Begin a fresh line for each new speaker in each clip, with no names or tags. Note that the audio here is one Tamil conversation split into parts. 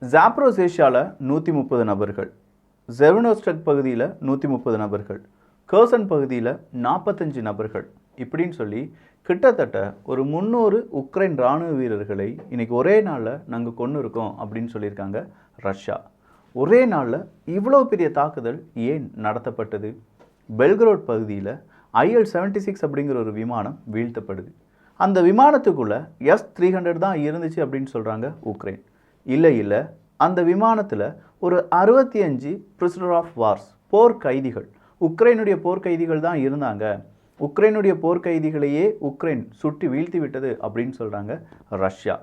ஜாப்ரோசேஷியாவில் 130 நபர்கள், ஜெர்னோஸ்டக் பகுதியில் 130 நபர்கள், கர்சன் பகுதியில் 45 நபர்கள் இப்படின்னு சொல்லி கிட்டத்தட்ட ஒரு 300 உக்ரைன் இராணுவ வீரர்களை இன்னைக்கு ஒரே நாளில் நாங்கள் கொண்டு இருக்கோம் அப்படின்னு சொல்லியிருக்காங்க ரஷ்யா. ஒரே நாளில் இவ்வளோ பெரிய தாக்குதல் ஏன் நடத்தப்பட்டது? பெல்கரோட் பகுதியில் IL-76 அப்படிங்கிற ஒரு விமானம் வீழ்த்தப்படுது. அந்த விமானத்துக்குள்ளே S-300 தான் இருந்துச்சு அப்படின்னு சொல்கிறாங்க உக்ரைன். இல்லை, அந்த விமானத்தில் ஒரு 65 பிரிசனர் ஆஃப் வார்ஸ், போர்க்கைதிகள், உக்ரைனுடைய போர்க்கைதிகள் தான் இருந்தாங்க. உக்ரைனுடைய போர்க்கைதிகளையே உக்ரைன் சுட்டி வீழ்த்தி விட்டது அப்படின்னு சொல்கிறாங்க ரஷ்யா.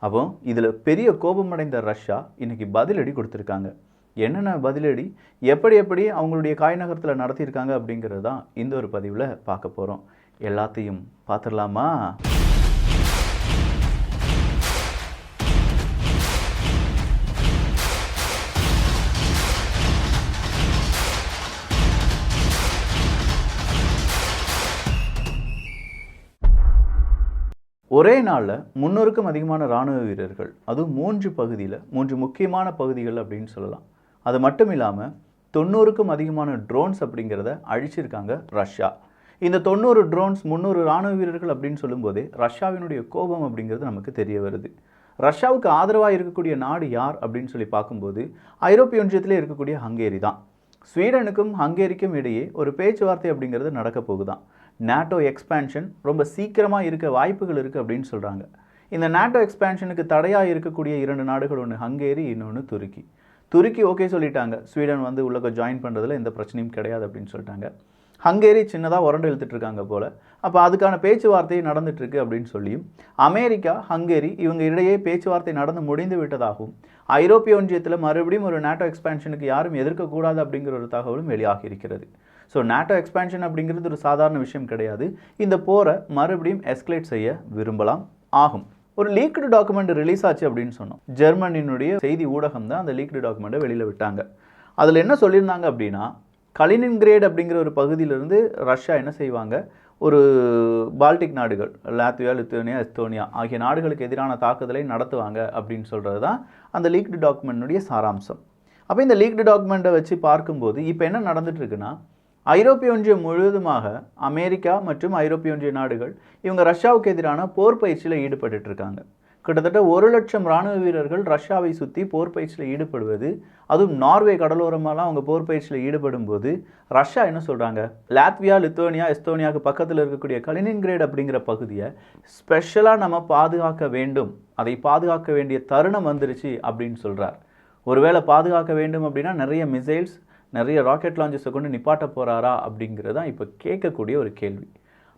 அப்போ இதில் பெரிய கோபமடைந்த ரஷ்யா இன்னைக்கு பதிலடி கொடுத்துருக்காங்க. என்னென்ன பதிலடி, எப்படி அவங்களுடைய காய் நகரத்தில் நடத்தியிருக்காங்க அப்படிங்கிறது தான் இந்த ஒரு பதிவில் பார்க்க போகிறோம். எல்லாத்தையும் பார்த்துடலாமா? ஒரே நாளில் 300க்கும் அதிகமான இராணுவ வீரர்கள், அதுவும் 3 பகுதியில், 3 முக்கியமான பகுதிகள் அப்படின்னு சொல்லலாம். அது மட்டும் இல்லாமல் 90க்கும் அதிகமான ட்ரோன்ஸ் அப்படிங்கிறத அழிச்சிருக்காங்க ரஷ்யா. இந்த 90 ட்ரோன்ஸ் 300 இராணுவ வீரர்கள் அப்படின்னு சொல்லும்போதே ரஷ்யாவினுடைய கோபம் அப்படிங்கிறது நமக்கு தெரிய வருது. ரஷ்யாவுக்கு ஆதரவாக இருக்கக்கூடிய நாடு யார் அப்படின்னு சொல்லி பார்க்கும்போது ஐரோப்பிய ஒன்றியத்திலே இருக்கக்கூடிய ஹங்கேரி தான். ஸ்வீடனுக்கும் ஹங்கேரிக்கும் இடையே ஒரு பேச்சுவார்த்தை அப்படிங்கிறது நடக்க போகுதான். நேட்டோ எக்ஸ்பேன்ஷன் ரொம்ப சீக்கிரமாக இருக்க வாய்ப்புகள் இருக்குது அப்படின்னு சொல்கிறாங்க. இந்த நேட்டோ எக்ஸ்பேன்ஷனுக்கு தடையாக இருக்கக்கூடிய 2 நாடுகள், ஒன்று ஹங்கேரி, இன்னொன்று துருக்கி ஓகே சொல்லிட்டாங்க. ஸ்வீடன் வந்து உள்ளே ஜாயின் பண்ணுறதுல எந்த பிரச்சனையும் கிடையாது அப்படின்னு சொல்லிட்டாங்க. ஹங்கேரி சின்னதாக உரண்டு இழுத்துட்டு இருக்காங்க போல். அப்போ அதுக்கான பேச்சுவார்த்தை நடந்துட்டுருக்கு அப்படின்னு சொல்லியும் அமெரிக்கா, ஹங்கேரி இவங்க இடையே பேச்சுவார்த்தை நடந்து முடிந்து விட்டதாகவும் ஐரோப்பிய ஒன்றியத்தில் மறுபடியும் ஒரு நேட்டோ எக்ஸ்பேன்ஷனுக்கு யாரும் எதிர்க்கக்கூடாது அப்படிங்கிற ஒரு தகவலும் வெளியாகி இருக்கிறது. ஸோ நேட்டோ எக்ஸ்பேன்ஷன் அப்படிங்கிறது ஒரு சாதாரண விஷயம் கிடையாது. இந்த போரை மறுபடியும் எஸ்கலேட் செய்ய விரும்பலாம், ஆகும். ஒரு லீக்டு டாக்குமெண்ட் ரிலீஸ் ஆச்சு அப்படின்னு சொன்னோம். ஜெர்மனியினுடைய செய்தி ஊடகம் தான் அந்த லீக்டு டாக்குமெண்ட்டை வெளியில் விட்டாங்க. அதில் என்ன சொல்லியிருந்தாங்க அப்படின்னா, கலினின்கிரேட் அப்படிங்கிற ஒரு பகுதியிலிருந்து ரஷ்யா என்ன செய்வாங்க, ஒரு பால்டிக் நாடுகள், லாத்வியா, லித்துவேனியா, எஸ்தோனியா ஆகிய நாடுகளுக்கு எதிரான தாக்குதலை நடத்துவாங்க அப்படின்னு சொல்கிறது தான் அந்த லீக்டு டாக்குமெண்ட்டுடைய சாராம்சம். அப்போ இந்த லீக்டு டாக்குமெண்ட்டை வச்சு பார்க்கும்போது இப்போ என்ன நடந்துட்டு இருக்குன்னா, ஐரோப்பிய ஒன்றியம் முழுவதுமாக அமெரிக்கா மற்றும் ஐரோப்பிய ஒன்றிய நாடுகள் இவங்க ரஷ்யாவுக்கு எதிரான போர் பயிற்சியில் ஈடுபட்டு இருக்காங்க. கிட்டத்தட்ட 1 லட்சம் இராணுவ வீரர்கள் ரஷ்யாவை சுற்றி போர் பயிற்சியில் ஈடுபடுவது, அதுவும் நார்வே கடலோரமாலாம் அவங்க போர் பயிற்சியில் ஈடுபடும் போது ரஷ்யா என்ன சொல்கிறாங்க, லாத்வியா, லித்துவேனியா, எஸ்தோனியாவுக்கு பக்கத்தில் இருக்கக்கூடிய கலினின்கிரேட் அப்படிங்கிற பகுதியை ஸ்பெஷலாக நம்ம பாதுகாக்க வேண்டும், அதை பாதுகாக்க வேண்டிய தருணம் வந்துருச்சு அப்படின்னு சொல்கிறார். ஒருவேளை பாதுகாக்க வேண்டும் அப்படின்னா நிறைய மிசைல்ஸ், நிறைய ராக்கெட் லான்ச்சஸை கொண்டு நிப்பாட்ட போகிறாரா அப்படிங்கிறது தான் இப்போ கேட்கக்கூடிய ஒரு கேள்வி.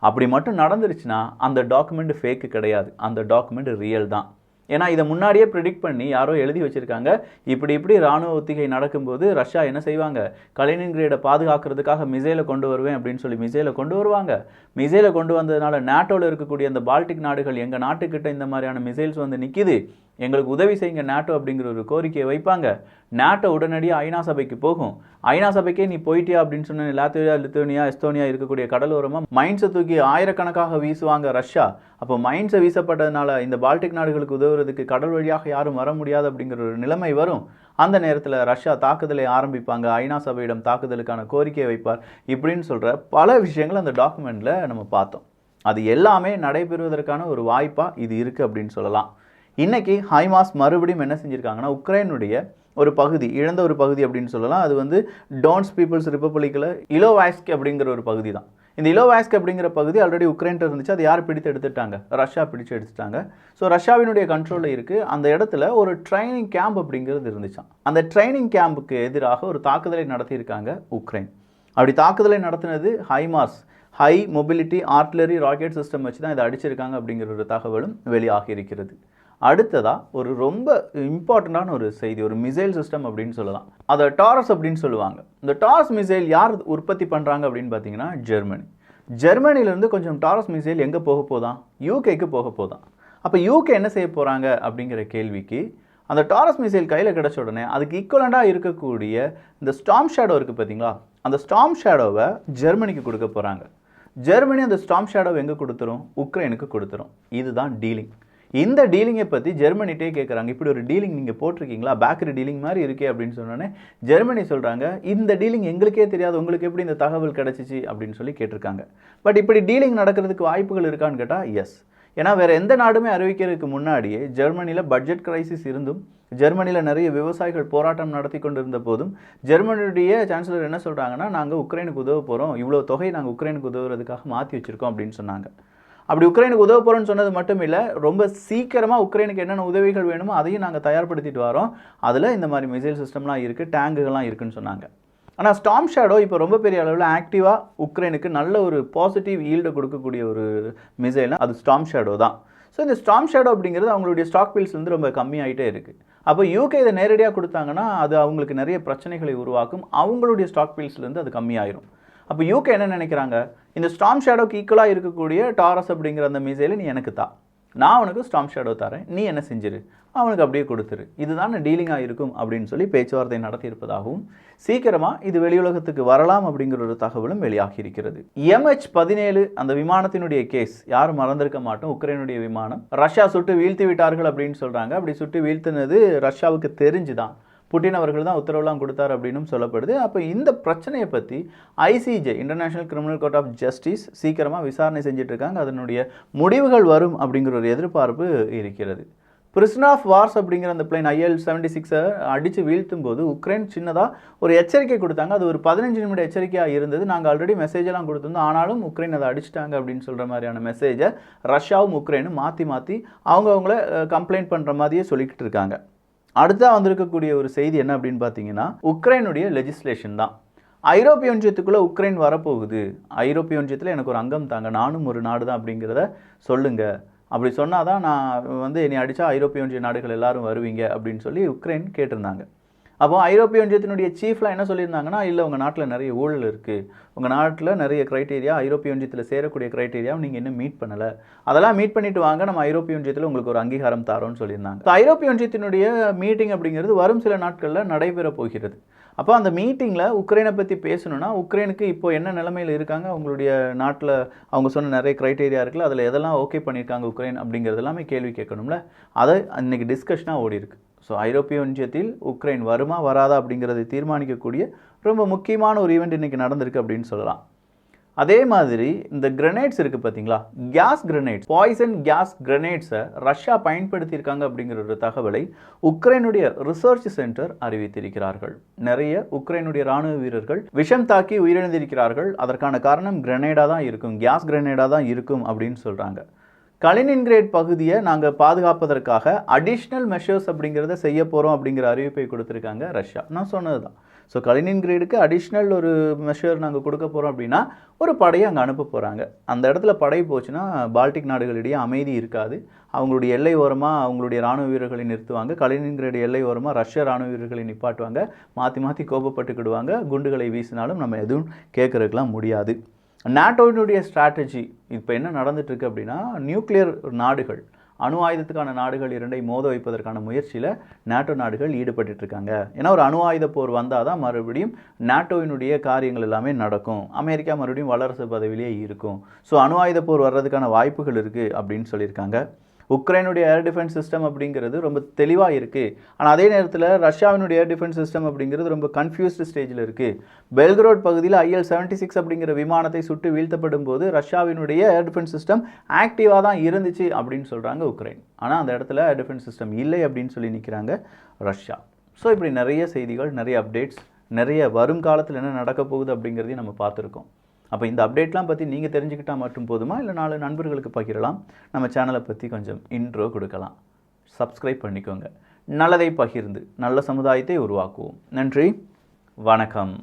அப்படி மட்டும் நடந்துருச்சுன்னா அந்த டாக்குமெண்ட் ஃபேக்கு கிடையாது, அந்த டாக்குமெண்ட் ரியல் தான். ஏன்னா இதை முன்னாடியே ப்ரிடிக்ட் பண்ணி யாரோ எழுதி வச்சுருக்காங்க. இப்படி இராணுவ ஒத்திகை நடக்கும்போது ரஷ்யா என்ன செய்வாங்க, கலினின்கிரேடை பாதுகாக்கிறதுக்காக மிசைலை கொண்டு வருவேன் அப்படின்னு சொல்லி மிசைலை கொண்டு வருவாங்க. மிசைலை கொண்டு வந்ததுனால நேட்டோவில் இருக்கக்கூடிய அந்த பால்டிக் நாடுகள், எங்கள் நாட்டுக்கிட்ட இந்த மாதிரியான மிசைல்ஸ் வந்து நிற்கிது, எங்களுக்கு உதவி செய்யுங்க நேட்டோ அப்படிங்கிற ஒரு கோரிக்கையை வைப்பாங்க. நேட்டோ உடனடியாக ஐநா சபைக்கு போகும். ஐநா சபைக்கே நீ போயிட்டியா அப்படின்னு சொன்ன லாத்வியா, லித்துவேனியா, எஸ்தோனியா இருக்கக்கூடிய கடலோரமாக மைன்ஸை தூக்கி ஆயிரக்கணக்காக வீசுவாங்க ரஷ்யா. அப்போ மைன்ஸை வீசப்பட்டதுனால இந்த பால்டிக் நாடுகளுக்கு உதவுறதுக்கு கடல் வழியாக யாரும் வர முடியாது அப்படிங்கிற ஒரு நிலைமை வரும். அந்த நேரத்தில் ரஷ்யா தாக்குதலை ஆரம்பிப்பாங்க, ஐநா சபையிடம் தாக்குதலுக்கான கோரிக்கையை வைப்பார். இப்படின்னு சொல்கிற பல விஷயங்கள் அந்த டாக்குமெண்ட்டில் நம்ம பார்த்தோம். அது எல்லாமே நடைபெறுவதற்கான ஒரு வாய்ப்பாக இது இருக்குது அப்படின்னு சொல்லலாம். இன்றைக்கி ஹைமாஸ் மறுபடியும் என்ன செஞ்சுருக்காங்கன்னா, உக்ரைனுடைய ஒரு பகுதி, இழந்த ஒரு பகுதி அப்படின்னு சொல்லலாம், அது வந்து டோன்ஸ் பீப்புள்ஸ் ரிப்பப்ளிக்கில் இலோவாஸ்க் அப்படிங்கிற ஒரு பகுதி தான். இந்த இலோவாஸ்க் அப்படிங்கிற பகுதி ஆல்ரெடி உக்ரைன்ட்டு இருந்துச்சு. அது யார் பிடித்து எடுத்துட்டாங்க, ரஷ்யா பிடிச்சு எடுத்துட்டாங்க. ஸோ ரஷ்யாவினுடைய கண்ட்ரோலில் இருக்குது. அந்த இடத்துல ஒரு ட்ரைனிங் கேம்ப் அப்படிங்கிறது இருந்துச்சான். அந்த ட்ரைனிங் கேம்புக்கு எதிராக ஒரு தாக்குதலை நடத்தியிருக்காங்க உக்ரைன். அப்படி தாக்குதலை நடத்தினது HIMARS, high mobility artillery rocket system வச்சு தான் இதை அடிச்சிருக்காங்க அப்படிங்கிற ஒரு தகவலும் வெளியாகி இருக்கிறது. அடுத்ததாக ஒரு ரொம்ப இம்பார்ட்டண்ட்டான ஒரு செய்தி, ஒரு மிசைல் சிஸ்டம் அப்படின்னு சொல்லலாம். அதை டாரஸ் அப்படின்னு சொல்லுவாங்க. இந்த டாரஸ் மிசைல் யார் உற்பத்தி பண்ணுறாங்க அப்படின்னு பார்த்தீங்கன்னா ஜெர்மனிலேருந்து கொஞ்சம் டாரஸ் மிசைல் எங்கே போக போதான், யூகேக்கு போக போதான். அப்போ யூகே என்ன செய்ய போகிறாங்க அப்படிங்கிற கேள்விக்கு அந்த டாரஸ் மிசைல் கையில் கிடச்ச உடனே அதுக்கு ஈக்குவலண்டாக இருக்கக்கூடிய இந்த ஸ்டார்ம் ஷேடோ இருக்குது பார்த்தீங்களா, அந்த ஸ்டார்ம் ஷேடோவை ஜெர்மனிக்கு கொடுக்க போகிறாங்க. ஜெர்மனி அந்த ஸ்டார்ம் ஷேடோவை எங்கே கொடுத்துரும், உக்ரைனுக்கு கொடுத்துரும். இதுதான் டீலிங். இந்த டீலிங்கை பற்றி ஜெர்மனிட்டே கேட்குறாங்க, இப்படி ஒரு டீலிங் நீங்கள் போட்டிருக்கீங்களா, பேக்கரி டீலிங் மாதிரி இருக்கே அப்படின்னு சொன்னோன்னே ஜெர்மனி சொல்கிறாங்க, இந்த டீலிங் எங்களுக்கே தெரியாது, உங்களுக்கு எப்படி இந்த தகவல் கிடச்சிச்சு அப்படின்னு சொல்லி கேட்டிருக்காங்க. பட் இப்படி டீலிங் நடக்கிறதுக்கு வாய்ப்புகள் இருக்கான்னு கேட்டால் எஸ். ஏன்னா வேறு எந்த நாடுமே அறிவிக்கிறதுக்கு முன்னாடியே ஜெர்மனியில் பட்ஜெட் கிரைசிஸ் இருந்தும், ஜெர்மனியில் நிறைய விவசாயிகள் போராட்டம் நடத்தி கொண்டு இருந்த போதும் ஜெர்மனியுடைய சான்சலர் என்ன சொல்கிறாங்கன்னா, நாங்கள் உக்ரைனுக்கு உதவ போகிறோம், இவ்வளோ தொகை நாங்கள் உக்ரைனுக்கு உதவுறதுக்காக மாற்றி வச்சுருக்கோம் அப்படின்னு சொன்னாங்க. அப்படி உக்ரைனுக்கு உதவ போகிறோன்னு சொன்னது மட்டும் இல்லை, ரொம்ப சீக்கிரமாக உக்ரைனுக்கு என்னென்ன உதவிகள் வேணுமோ அதையும் நாங்கள் தயார்படுத்திட்டு வரோம், அதில் இந்த மாதிரி மிசைல் சிஸ்டம்லாம் இருக்குது, டேங்குகள்லாம் இருக்குதுன்னு சொன்னாங்க. ஆனால் ஸ்டார்ம் ஷேடோ இப்போ ரொம்ப பெரிய அளவில் ஆக்டிவாக உக்ரைனுக்கு நல்ல ஒரு பாசிட்டிவ் ஈல்டை கொடுக்கக்கூடிய ஒரு மிசைல்னா அது ஸ்டார்ம் ஷேடோ தான். ஸோ இந்த ஸ்டார்ம் ஷேடோ அப்படிங்கிறது அவங்களுடைய ஸ்டாக் பீல்ஸ்லேருந்து ரொம்ப கம்மியாகிட்டே இருக்குது. அப்போ யூகே இதை நேரடியாக கொடுத்தாங்கன்னா அது அவங்களுக்கு நிறைய பிரச்சனைகளை உருவாக்கும், அவங்களுடைய ஸ்டாக் பீல்ஸ்லேருந்து அது கம்மியாயிரும். அப்போ யூகே என்ன நினைக்கிறாங்க, இந்த ஸ்டார்ம் ஷேடோக்கு ஈக்குவலாக இருக்கக்கூடிய டாரஸ் அப்படிங்கிற அந்த மிசைலை நீ எனக்கு தா, நான் உனக்கு ஸ்டார்ம் ஷேடோ தரேன், நீ என்ன செஞ்சிரு, அவனுக்கு அப்படியே கொடுத்துரு, இதுதான் டீலிங்காக இருக்கும் அப்படின்னு சொல்லி பேச்சுவார்த்தை நடத்தியிருப்பதாகவும், சீக்கிரமாக இது வெளியுலகத்துக்கு வரலாம் அப்படிங்கிற ஒரு தகவலும் வெளியாகி இருக்கிறது. MH17 அந்த விமானத்தினுடைய கேஸ் யாரும் மறந்திருக்க மாட்டோம். உக்ரைனுடைய விமானம் ரஷ்யா சுட்டு வீழ்த்தி விட்டார்கள் அப்படின்னு சொல்கிறாங்க. அப்படி சுட்டு வீழ்த்தினது ரஷ்யாவுக்கு தெரிஞ்சுதான், புட்டின் அவர்கள் தான் உத்தரவுலாம் கொடுத்தார் அப்படின்னும் சொல்லப்படுது. அப்போ இந்த பிரச்சனையை பற்றி ICJ international criminal court of justice சீக்கிரமாக விசாரணை செஞ்சுட்டு இருக்காங்க. அதனுடைய முடிவுகள் வரும் அப்படிங்கிற ஒரு எதிர்பார்ப்பு இருக்கிறது. பிரிசனர் ஆஃப் வார்ஸ் அப்படிங்கிற அந்த பிளைன் IL-76 அடித்து வீழ்த்தும் போது உக்ரைன் சின்னதாக ஒரு எச்சரிக்கை கொடுத்தாங்க. அது ஒரு 15 நிமிட எச்சரிக்கையாக இருந்தது. நாங்கள் ஆல்ரெடி மெசேஜெல்லாம் கொடுத்துருந்தோம், ஆனாலும் உக்ரைன் அதை அடிச்சிட்டாங்க அப்படின்னு சொல்கிற மாதிரியான மெசேஜை ரஷ்யாவும் உக்ரைனும் மாற்றி அவங்கள கம்ப்ளைண்ட் பண்ணுற மாதிரியே சொல்லிக்கிட்டு இருக்காங்க. அடுத்ததாக வந்திருக்கக்கூடிய ஒரு செய்தி என்ன அப்படின்னு பார்த்தீங்கன்னா, உக்ரைனுடைய லெஜிஸ்லேஷன் தான். ஐரோப்பிய ஒன்றியத்துக்குள்ளே உக்ரைன் வரப்போகுது, ஐரோப்பிய ஒன்றியத்தில் எனக்கு ஒரு அங்கம் தாங்க, நானும் ஒரு நாடு தான் அப்படிங்கிறத சொல்லுங்கள், அப்படி சொன்னால் தான் நான் என்னை அடித்தா ஐரோப்பிய ஒன்றிய நாடுகள் எல்லாரும் வருவீங்க அப்படின்னு சொல்லி உக்ரைன் கேட்டிருந்தாங்க. அப்போ ஐரோப்பிய ஒன்றியத்தினுடைய சீஃப்லாம் என்ன சொல்லியிருந்தாங்கன்னா, இல்லை உங்கள் நாட்டில் நிறைய ஊழல் இருக்குது, உங்கள் நாட்டில் நிறைய க்ரைட்டீரியா, ஐரோப்பிய ஒன்றியத்தில் சேரக்கூடிய க்ரைட்டீரியாவை நீங்கள் இன்னும் மீட் பண்ணலை, அதெல்லாம் மீட் பண்ணிட்டு வாங்க, நம்ம ஐரோப்பிய ஒன்றியத்தில் உங்களுக்கு ஒரு அங்கீகாரம் தரோன்னு சொல்லியிருந்தாங்க. ஸோ ஐரோப்பிய ஒன்றியத்தினுடைய மீட்டிங் அப்படிங்கிறது வரும் சில நாட்களில் நடைபெற போகிறது. அப்போ அந்த மீட்டிங்கில் உக்ரைனை பற்றி பேசணுன்னா, உக்ரைனுக்கு இப்போ என்ன நிலைமையில் இருக்காங்க, அவங்களுடைய நாட்டில் அவங்க சொன்ன நிறைய க்ரைட்டீரியா இருக்குல்ல, அதில் எதெல்லாம் ஓகே பண்ணியிருக்காங்க உக்ரைன் அப்படிங்கிறது எல்லாமே கேள்வி கேட்கணும்ல, அதை இன்றைக்கி டிஸ்கஷனாக ஓடி இருக்குது. ஸோ ஐரோப்பிய ஒன்றியத்தில் உக்ரைன் வருமா வராதா அப்படிங்கிறதை தீர்மானிக்கக்கூடிய ரொம்ப முக்கியமான ஒரு ஈவெண்ட் இன்றைக்கி நடந்திருக்கு அப்படின்னு சொல்லலாம். அதே மாதிரி இந்த கிரனேட்ஸ் இருக்குது பார்த்தீங்களா, கேஸ் கிரனேட்ஸ், பாய்சன் கேஸ் கிரனேட்ஸை ரஷ்யா பயன்படுத்தியிருக்காங்க அப்படிங்கிற ஒரு தகவலை உக்ரைனுடைய ரிசர்ச் சென்டர் அறிவித்திருக்கிறார்கள். நிறைய உக்ரைனுடைய இராணுவ வீரர்கள் விஷம் தாக்கி உயிரிழந்திருக்கிறார்கள். அதற்கான காரணம் கிரனேடாக தான் இருக்கும், கேஸ் கிரனேடாக தான் இருக்கும் அப்படின்னு சொல்கிறாங்க. கலினின்கிரேட் பகுதியை நாங்கள் பாதுகாப்பதற்காக அடிஷ்னல் மெஷர்ஸ் அப்படிங்கிறத செய்ய போகிறோம் அப்படிங்கிற அறிவிப்பை கொடுத்துருக்காங்க ரஷ்யா. நான் சொன்னது தான். ஸோ கலினின்கிரேடுக்கு அடிஷ்னல் ஒரு மெஷர் நாங்கள் கொடுக்க போகிறோம் அப்படின்னா ஒரு படையை அங்கே அனுப்ப போகிறாங்க. அந்த இடத்துல படை போச்சுன்னா பால்டிக் நாடுகளிடையே அமைதி இருக்காது. அவங்களுடைய எல்லை ஓரமாக அவங்களுடைய இராணுவ வீரர்களை நிறுத்துவாங்க, கலினின்கிரேடு எல்லை ஓரமாக ரஷ்ய இராணுவ வீரர்களை நிப்பாட்டுவாங்க, மாற்றி கோபப்பட்டுக்கிடுவாங்க, குண்டுகளை வீசினாலும் நம்ம எதுவும் கேட்கறதுக்கெலாம் முடியாது. நாட்டோவினுடைய ஸ்ட்ராட்டஜி இப்போ என்ன நடந்துட்டுருக்கு அப்படின்னா, நியூக்ளியர் நாடுகள், அணு ஆயுதத்துக்கான நாடுகள் இரண்டை மோத வைப்பதற்கான முயற்சியில் நாட்டோ நாடுகள் ஈடுபட்டுருக்காங்க. ஏன்னா ஒரு அணு ஆயுத போர் வந்தால் தான் மறுபடியும் நாட்டோவினுடைய காரியங்கள் எல்லாமே நடக்கும், அமெரிக்கா மறுபடியும் வல்லரசு பதவியிலே இருக்கும். ஸோ அணு ஆயுத போர் வர்றதுக்கான வாய்ப்புகள் இருக்குது அப்படின்னு சொல்லியிருக்காங்க. உக்ரைனுடைய ஏர் டிஃபென்ஸ் சிஸ்டம் அப்படிங்கிறது ரொம்ப தெளிவாக இருக்குது. ஆனால் அதே நேரத்தில் ரஷ்யாவினுடைய ஏர் டிஃபென்ஸ் சிஸ்டம் அப்படிங்கிறது ரொம்ப கன்ஃபியூஸ்டு ஸ்டேஜில் இருக்குது. பெல்கிரோட் பகுதியில் IL-76 அப்படிங்கிற விமானத்தை சுட்டு வீழ்த்தப்படும் போது ரஷ்யாவினுடைய ஏர் டிஃபென்ஸ் சிஸ்டம் ஆக்டிவாக தான் இருந்துச்சு அப்படின்னு சொல்கிறாங்க உக்ரைன். ஆனால் அந்த இடத்துல ஏர் டிஃபென்ஸ் சிஸ்டம் இல்லை அப்படின்னு சொல்லி நிற்கிறாங்க ரஷ்யா. ஸோ இப்படி நிறைய செய்திகள், நிறைய அப்டேட்ஸ், நிறைய வரும் காலத்தில் என்ன நடக்க போகுது அப்படிங்கிறதையும் நம்ம பார்த்துருக்கோம். அப்போ இந்த அப்டேட்லாம் பற்றி நீங்கள் தெரிஞ்சுக்கிட்டால் மட்டும் போதுமா, இல்லை 4 நண்பர்களுக்கு பகிரலாம், நம்ம சேனலை பற்றி கொஞ்சம் இன்ட்ரோ கொடுக்கலாம். சப்ஸ்கிரைப் பண்ணிக்கோங்க. நல்லதை பகிர்ந்து நல்ல சமுதாயத்தை உருவாக்குவோம். நன்றி, வணக்கம்.